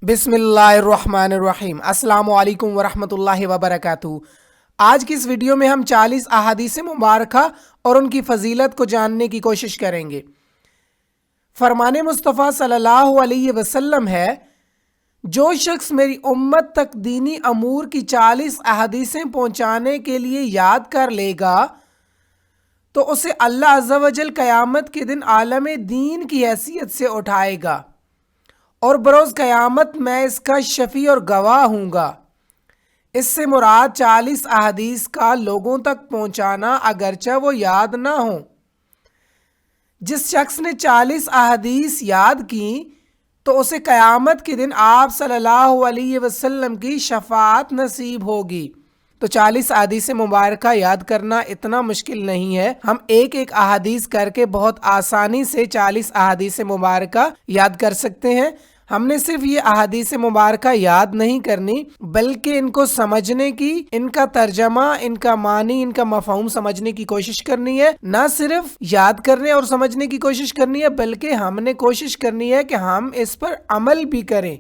बिस्मिल्लाहिर्रहमानिर्रहीम। अस्सलामु अलैकुम वरहमतुल्लाहि वबरकातुहू। आज की इस वीडियो में हम 40 अहादीस मुबारका और उनकी फजीलत को जानने की कोशिश करेंगे। फरमाने मुस्तफ़ा सल्लल्लाहु अलैहि वसल्लम है, जो शख्स मेरी उम्मत तक दीनी अमूर की 40 अहादीसें पहुँचाने के लिए याद कर लेगा तो उसे अल्लाह अज़्ज़ा वजल क़यामत के दिन आलम दीन की हैसियत से उठाएगा और बरोज़ क़यामत मैं इसका शफ़ी और गवाह हूँगा। इससे मुराद 40 अहादीस का लोगों तक पहुँचाना अगरचा वो याद ना हो। जिस शख्स ने 40 अहादीस याद की तो उसे क़यामत के दिन आप सल्लल्लाहु अलैहि वसल्लम की शफ़ाअत नसीब होगी। तो 40 अहादीस मुबारका याद करना इतना मुश्किल नहीं है। हम एक एक अहादीस करके बहुत आसानी से 40 अहादीस मुबारका याद कर सकते हैं। हमने सिर्फ ये अहादीस मुबारका याद नहीं करनी बल्कि इनको समझने की, इनका तर्जमा, इनका मानी, इनका मफ़हूम समझने की कोशिश करनी है। ना सिर्फ याद करने और समझने की कोशिश करनी है बल्कि हमने कोशिश करनी है कि हम इस पर अमल भी करें।